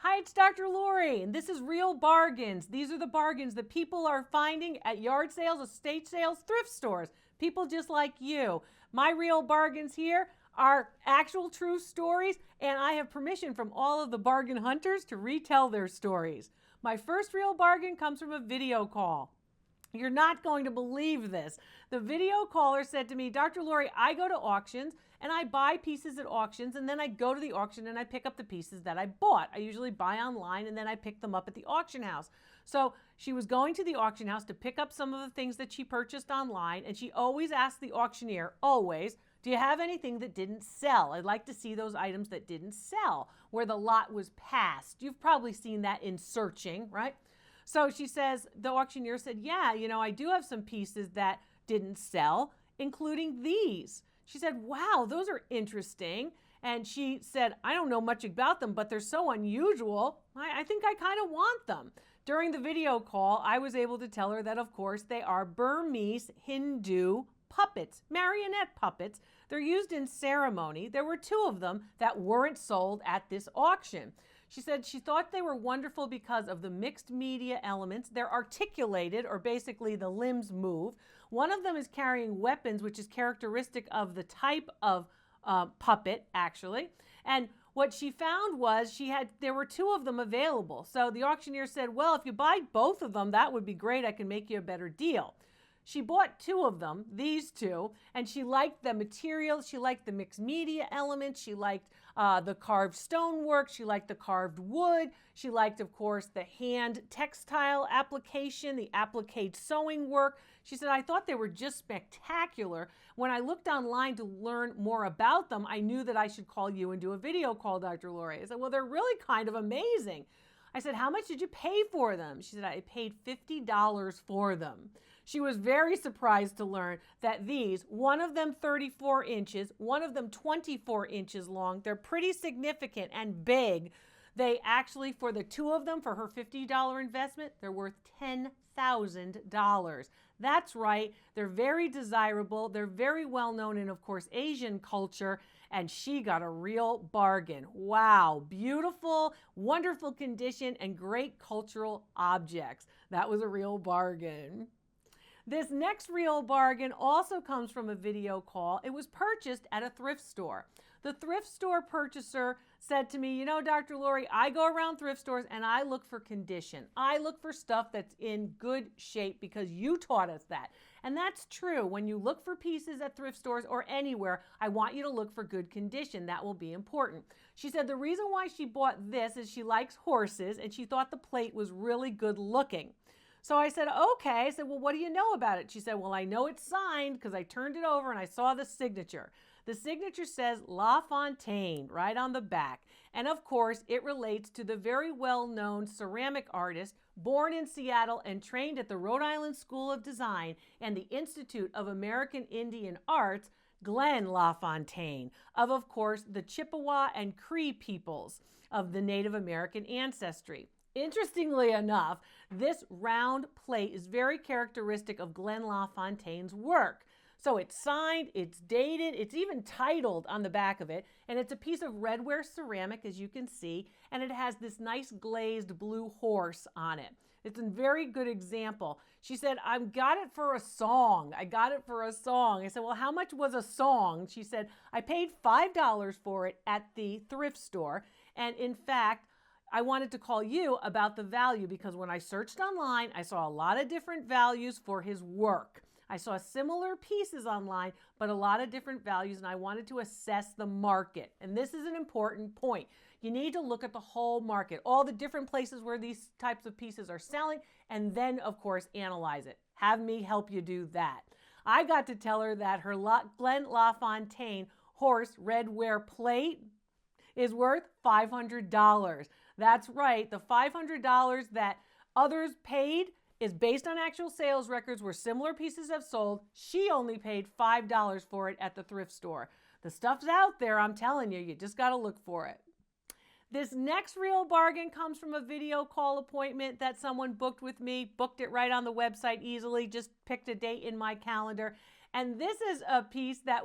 Hi, it's Dr. Lori, and this is Real Bargains. These are the bargains that people are finding at yard sales, estate sales, thrift stores. People just like you. My real bargains here are actual true stories, and I have permission from all of the bargain hunters to retell their stories. My first real bargain comes from a video call. You're not going to believe this. The video caller said to me, Dr. Lori, I go to auctions and I buy pieces at auctions, and then I go to the auction and I pick up the pieces that I bought. I usually buy online and then I pick them up at the auction house. So she was going to the auction house to pick up some of the things that she purchased online, and she always asked the auctioneer, always, do you have anything that didn't sell? I'd like to see those items that didn't sell, where the lot was passed. You've probably seen that in searching, right? So she says, the auctioneer said, yeah, I do have some pieces that didn't sell, including these. She said, wow, those are interesting. And she said, I don't know much about them, but they're so unusual. I think I kind of want them. During the video call, I was able to tell her that, of course, they are Burmese Hindu puppets, marionette puppets. They're used in ceremony. There were 2 of them that weren't sold at this auction. She said she thought they were wonderful because of the mixed media elements. They're articulated, or basically the limbs move. One of them is carrying weapons, which is characteristic of the type of puppet, actually. And what she found was there were 2 of them available. So the auctioneer said, well, if you buy both of them, that would be great. I can make you a better deal. She bought 2 of them, these 2, and she liked the material. She liked the mixed media elements. She liked the carved stonework. She liked the carved wood. She liked, of course, the hand textile application, the applique sewing work. She said, I thought they were just spectacular. When I looked online to learn more about them, I knew that I should call you and do a video call, Dr. Lori. I said, well, they're really kind of amazing. I said, how much did you pay for them? She said, I paid $50 for them. She was very surprised to learn that these, one of them 34 inches, one of them 24 inches long, they're pretty significant and big. They actually, for the 2 of them, for her $50 investment, they're worth $10,000. That's right. They're very desirable. They're very well known in, of course, Asian culture. And she got a real bargain. Wow. Beautiful, wonderful condition, and great cultural objects. That was a real bargain. This next real bargain also comes from a video call. It was purchased at a thrift store. The thrift store purchaser said to me, Dr. Lori, I go around thrift stores and I look for condition. I look for stuff that's in good shape because you taught us that. And that's true. When you look for pieces at thrift stores or anywhere, I want you to look for good condition. That will be important. She said the reason why she bought this is she likes horses and she thought the plate was really good looking. So I said, okay. I said, well, what do you know about it? She said, well, I know it's signed because I turned it over and I saw the signature. The signature says La Fontaine right on the back. And of course, it relates to the very well-known ceramic artist born in Seattle and trained at the Rhode Island School of Design and the Institute of American Indian Arts, Glenn LaFontaine, of course, the Chippewa and Cree peoples of the Native American ancestry. Interestingly enough, this round plate is very characteristic of Glenn LaFontaine's work. So it's signed, it's dated, it's even titled on the back of it, and it's a piece of Redware ceramic, as you can see, and it has this nice glazed blue horse on it. It's a very good example. She said, I got it for a song. I got it for a song. I said, well, how much was a song? She said, I paid $5 for it at the thrift store, and in fact, I wanted to call you about the value because when I searched online, I saw a lot of different values for his work. I saw similar pieces online, but a lot of different values, and I wanted to assess the market. And this is an important point. You need to look at the whole market, all the different places where these types of pieces are selling, and then, of course, analyze it. Have me help you do that. I got to tell her that her Glenn LaFontaine horse Redware plate is worth $500. That's right. The $500 that others paid is based on actual sales records where similar pieces have sold. She only paid $5 for it at the thrift store. The stuff's out there, I'm telling you. You just got to look for it. This next real bargain comes from a video call appointment that someone booked with me, booked it right on the website easily, just picked a date in my calendar. And this is a piece that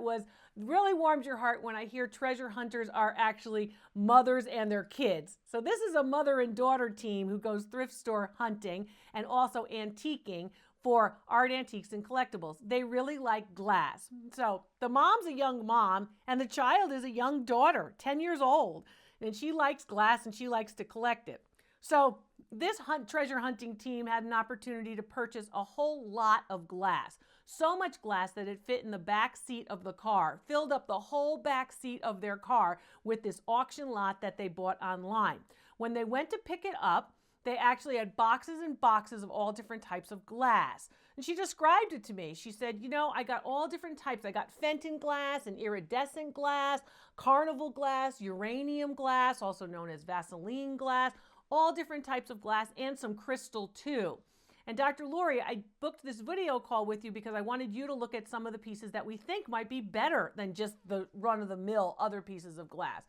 really warms your heart when I hear treasure hunters are actually mothers and their kids. So this is a mother and daughter team who goes thrift store hunting and also antiquing for art, antiques, and collectibles. They really like glass. So the mom's a young mom and the child is a young daughter, 10 years old. And she likes glass and she likes to collect it. So this treasure hunting team had an opportunity to purchase a whole lot of glass. So much glass that it fit in the back seat of the car, filled up the whole back seat of their car with this auction lot that they bought online. When they went to pick it up, they actually had boxes and boxes of all different types of glass. And she described it to me. She said, you know, I got all different types. I got Fenton glass and iridescent glass, carnival glass, uranium glass, also known as Vaseline glass, all different types of glass and some crystal too. And Dr. Lori, I booked this video call with you because I wanted you to look at some of the pieces that we think might be better than just the run-of-the-mill other pieces of glass.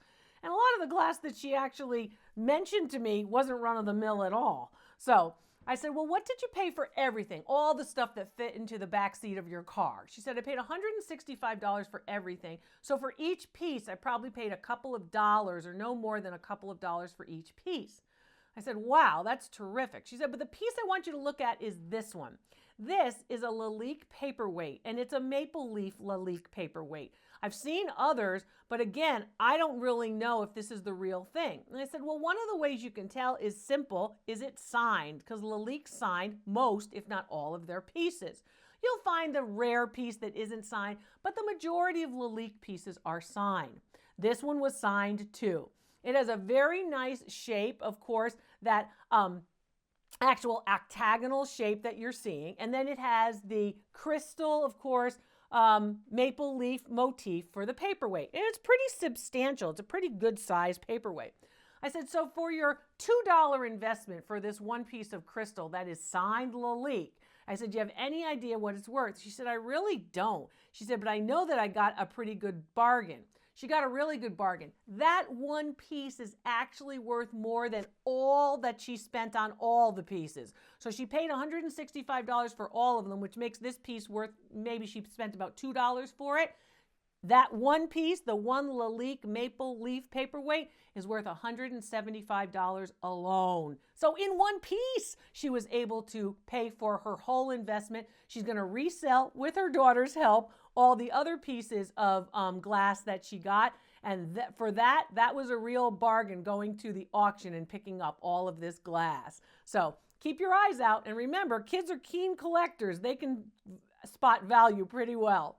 And a lot of the glass that she actually mentioned to me wasn't run-of-the-mill at all. So I said, well, what did you pay for everything? All the stuff that fit into the back seat of your car. She said, I paid $165 for everything. So for each piece, I probably paid a couple of dollars or no more than a couple of dollars for each piece. I said, wow, that's terrific. She said, but the piece I want you to look at is this one. This is a Lalique paperweight, and it's a maple leaf Lalique paperweight. I've seen others, but again, I don't really know if this is the real thing. And I said, well, one of the ways you can tell is simple, is it signed? Because Lalique signed most, if not all, of their pieces. You'll find the rare piece that isn't signed, but the majority of Lalique pieces are signed. This one was signed too. It has a very nice shape, of course, that actual octagonal shape that you're seeing. And then it has the crystal, of course, maple leaf motif for the paperweight. And it's pretty substantial. It's a pretty good size paperweight. I said, so for your $2 investment for this one piece of crystal that is signed Lalique, I said, do you have any idea what it's worth? She said, I really don't. She said, but I know that I got a pretty good bargain. She got a really good bargain. That one piece is actually worth more than all that she spent on all the pieces. So she paid $165 for all of them, which makes this piece worth, maybe she spent about $2 for it. That one piece, the one Lalique maple leaf paperweight, is worth $175 alone. So in one piece, she was able to pay for her whole investment. She's going to resell, with her daughter's help, all the other pieces of glass that she got. And for that was a real bargain, going to the auction and picking up all of this glass. So keep your eyes out. And remember, kids are keen collectors. They can spot value pretty well.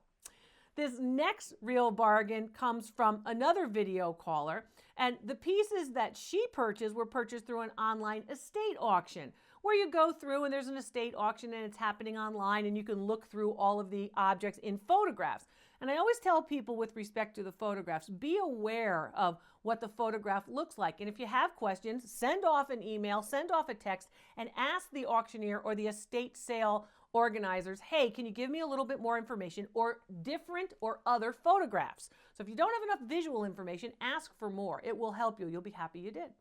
This next real bargain comes from another video caller, and the pieces that she purchased were purchased through an online estate auction, where you go through and there's an estate auction and it's happening online and you can look through all of the objects in photographs. And I always tell people with respect to the photographs, be aware of what the photograph looks like. And if you have questions, send off an email, send off a text, and ask the auctioneer or the estate sale organizers, hey, can you give me a little bit more information or different or other photographs? So if you don't have enough visual information, ask for more. It will help you. You'll be happy you did.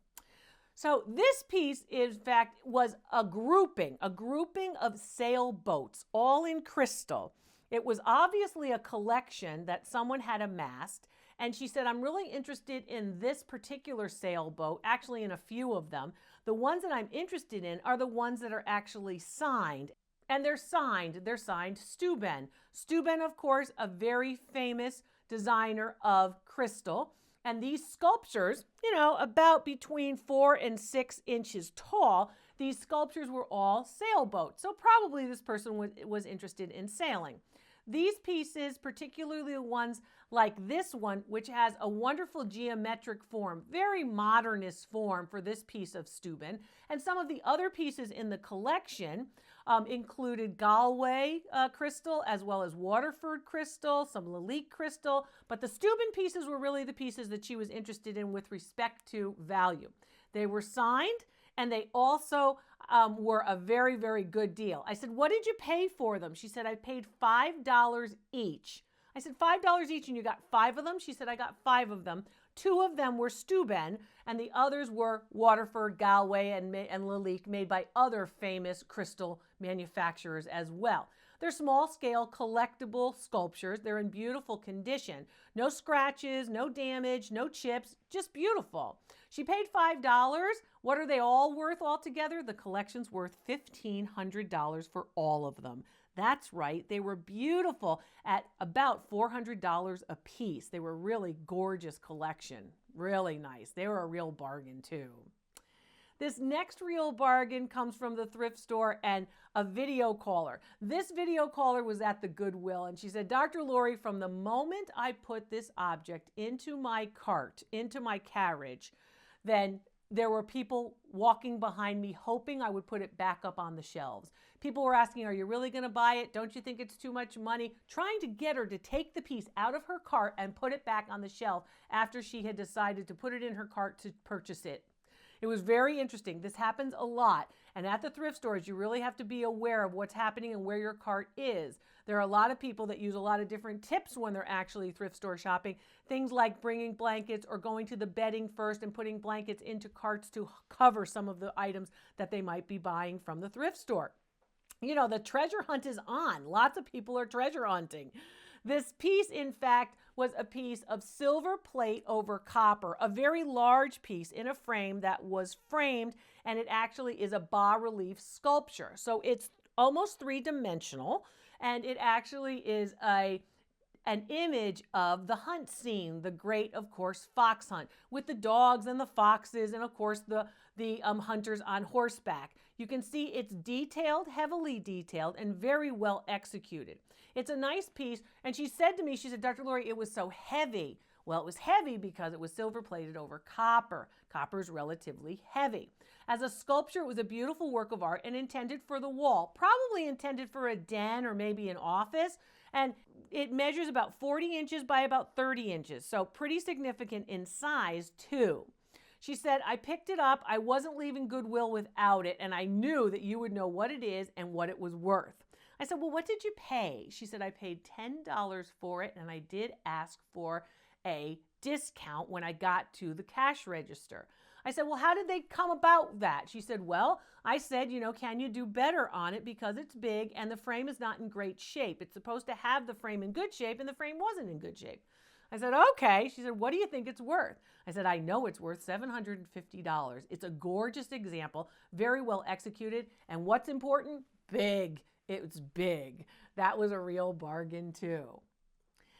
So this piece, in fact, was a grouping of sailboats, all in crystal. It was obviously a collection that someone had amassed. And she said, I'm really interested in this particular sailboat, actually in a few of them. The ones that I'm interested in are the ones that are actually signed. And they're signed Steuben. Steuben, of course, a very famous designer of crystal. And these sculptures, about between 4 and 6 inches tall, these sculptures were all sailboats. So probably this person was interested in sailing. These pieces, particularly the ones like this one, which has a wonderful geometric form, very modernist form for this piece of Steuben, and some of the other pieces in the collection included Galway crystal, as well as Waterford crystal, some Lalique crystal, but the Steuben pieces were really the pieces that she was interested in with respect to value. They were signed, and they also were a very, very good deal. I said, what did you pay for them? She said, I paid $5 each. I said, $5 each, and you got 5 of them? She said, I got 5 of them. 2 of them were Steuben, and the others were Waterford, Galway, and Lalique, made by other famous crystal manufacturers as well. They're small scale collectible sculptures. They're in beautiful condition. No scratches, no damage, no chips, just beautiful. She paid $5. What are they all worth altogether? The collection's worth $1,500 for all of them. That's right, they were beautiful at about $400 a piece. They were really gorgeous collection, really nice. They were a real bargain too. This next real bargain comes from the thrift store and a video caller. This video caller was at the Goodwill and she said, Dr. Lori, from the moment I put this object into my cart, into my carriage, then there were people walking behind me hoping I would put it back up on the shelves. People were asking, are you really going to buy it? Don't you think it's too much money? Trying to get her to take the piece out of her cart and put it back on the shelf after she had decided to put it in her cart to purchase it. It was very interesting. This happens a lot. And at the thrift stores, you really have to be aware of what's happening and where your cart is. There are a lot of people that use a lot of different tips when they're actually thrift store shopping. Things like bringing blankets or going to the bedding first and putting blankets into carts to cover some of the items that they might be buying from the thrift store. You know, the treasure hunt is on. Lots of people are treasure hunting. This piece, in fact, was a piece of silver plate over copper, a very large piece in a frame that was framed, and it actually is a bas-relief sculpture. So it's almost three-dimensional, and it actually is an image of the hunt scene, the great, of course, fox hunt, with the dogs and the foxes and, of course, the hunters on horseback. You can see it's detailed, heavily detailed, and very well executed. It's a nice piece, and she said to me, she said, Dr. Lori, it was so heavy. Well, it was heavy because it was silver-plated over copper. Copper is relatively heavy. As a sculpture, it was a beautiful work of art and intended for the wall, probably intended for a den or maybe an office, and it measures about 40 inches by about 30 inches, so pretty significant in size, too. She said, I picked it up, I wasn't leaving Goodwill without it, and I knew that you would know what it is and what it was worth. I said, well, what did you pay? She said, I paid $10 for it, and I did ask for a discount when I got to the cash register. I said, well, how did they come about that? She said, well, I said, you know, can you do better on it because it's big and the frame is not in great shape. It's supposed to have the frame in good shape, and the frame wasn't in good shape. I said, okay. She said, what do you think it's worth? I said, I know it's worth $750. It's a gorgeous example, very well executed, and what's important? Big. It's big. That was a real bargain too.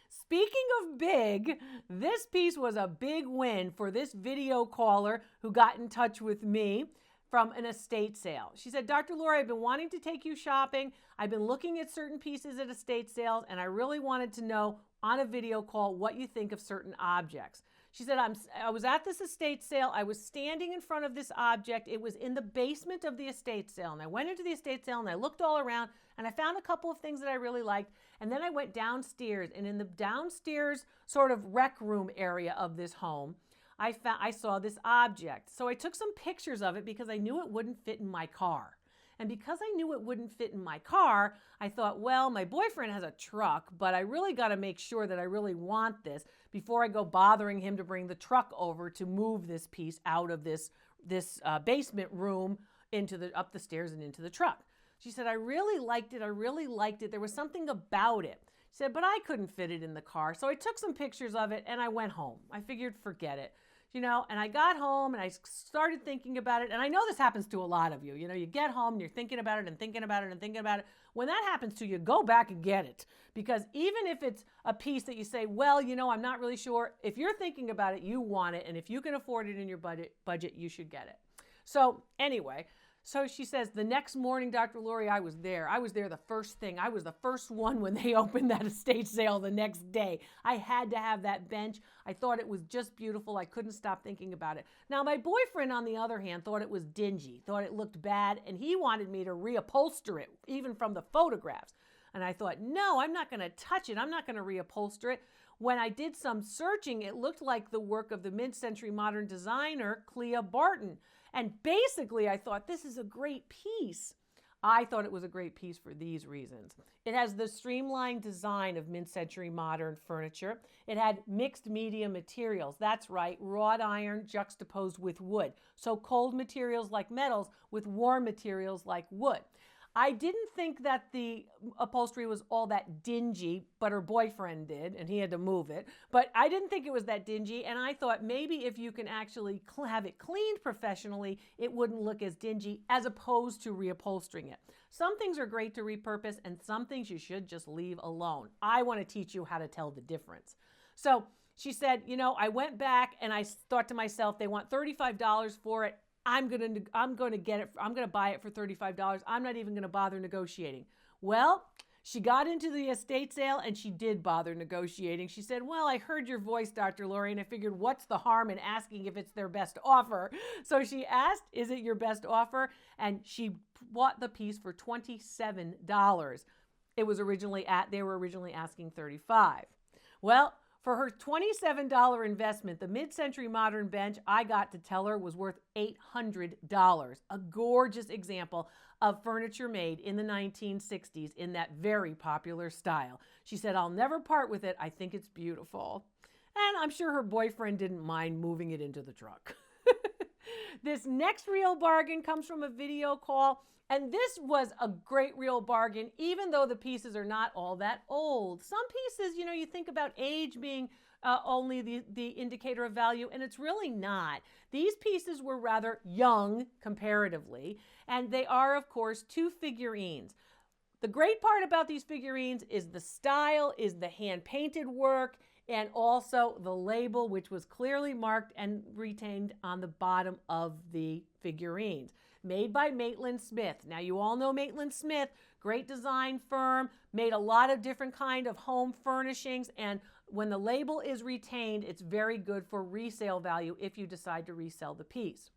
Speaking of big, this piece was a big win for this video caller who got in touch with me from an estate sale. She said, Dr. Lori, I've been wanting to take you shopping. I've been looking at certain pieces at estate sales, and I really wanted to know on a video call what you think of certain objects. She said, I was at this estate sale. I was standing in front of this object. It was in the basement of the estate sale. And I went into the estate sale and I looked all around and I found a couple of things that I really liked. And then I went downstairs, and in the downstairs sort of rec room area of this home, I saw this object. So I took some pictures of it because I knew it wouldn't fit in my car. And because I knew it wouldn't fit in my car, I thought, well, my boyfriend has a truck, but I really got to make sure that I really want this before I go bothering him to bring the truck over to move this piece out of this basement room up the stairs and into the truck. She said, I really liked it. I really liked it. There was something about it. She said, but I couldn't fit it in the car. So I took some pictures of it and I went home. I figured, forget it. You know, and I got home and I started thinking about it. And I know this happens to a lot of you. You know, you get home and you're thinking about it and thinking about it and thinking about it. When that happens to you, go back and get it. Because even if it's a piece that you say, well, you know, I'm not really sure. If you're thinking about it, you want it. And if you can afford it in your budget, you should get it. So anyway, so she says, the next morning, Dr. Lori, I was there. I was there the first thing. I was the first one when they opened that estate sale the next day. I had to have that bench. I thought it was just beautiful. I couldn't stop thinking about it. Now, my boyfriend, on the other hand, thought it was dingy, thought it looked bad, and he wanted me to reupholster it, even from the photographs. And I thought, no, I'm not going to touch it. I'm not going to reupholster it. When I did some searching, it looked like the work of the mid-century modern designer, Clea Barton. And basically, I thought, this is a great piece. I thought it was a great piece for these reasons. It has the streamlined design of mid-century modern furniture. It had mixed media materials. That's right, wrought iron juxtaposed with wood. So cold materials like metals with warm materials like wood. I didn't think that the upholstery was all that dingy, but her boyfriend did, and he had to move it. But I didn't think it was that dingy, and I thought maybe if you can actually have it cleaned professionally, it wouldn't look as dingy as opposed to reupholstering it. Some things are great to repurpose, and some things you should just leave alone. I want to teach you how to tell the difference. So she said, you know, I went back and I thought to myself, they want $35 for it. I'm going to get it. I'm going to buy it for $35. I'm not even going to bother negotiating. Well, she got into the estate sale and she did bother negotiating. She said, well, I heard your voice, Dr. Lori, and I figured what's the harm in asking if it's their best offer? So she asked, is it your best offer? And she bought the piece for $27. They were originally asking $35. Well, for her $27 investment, the mid-century modern bench, I got to tell her, was worth $800. A gorgeous example of furniture made in the 1960s in that very popular style. She said, I'll never part with it. I think it's beautiful. And I'm sure her boyfriend didn't mind moving it into the truck. This next real bargain comes from a video call. And this was a great real bargain, even though the pieces are not all that old. Some pieces, you know, you think about age being only the indicator of value, and it's really not. These pieces were rather young comparatively, and they are, of course, 2 figurines. The great part about these figurines is the style, is the hand-painted work, and also the label, which was clearly marked and retained on the bottom of the figurines. Made by Maitland-Smith. Now, you all know Maitland-Smith, great design firm, made a lot of different kind of home furnishings, and when the label is retained, it's very good for resale value if you decide to resell the piece.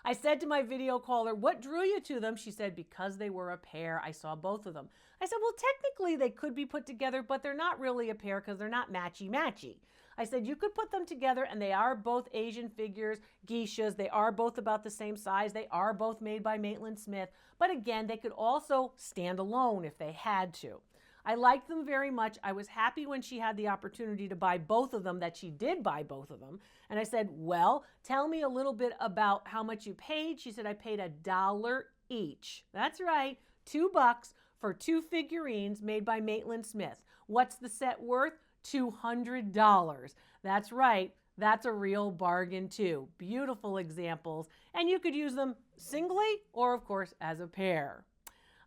I said to my video caller, what drew you to them? She said, because they were a pair. I saw both of them. I said, well, technically they could be put together, but they're not really a pair because they're not matchy-matchy. I said, you could put them together, and they are both Asian figures, geishas. They are both about the same size. They are both made by Maitland-Smith. But again, they could also stand alone if they had to. I liked them very much. I was happy when she had the opportunity to buy both of them, that she did buy both of them. And I said, well, tell me a little bit about how much you paid. She said, I paid $1 each. That's right, $2 for 2 figurines made by Maitland-Smith. What's the set worth? $200. That's right. That's a real bargain too. Beautiful examples. And you could use them singly or, of course, as a pair.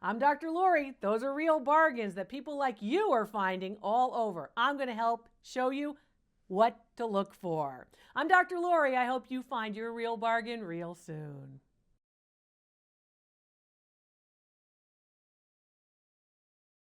I'm Dr. Lori. Those are real bargains that people like you are finding all over. I'm going to help show you what to look for. I'm Dr. Lori. I hope you find your real bargain real soon.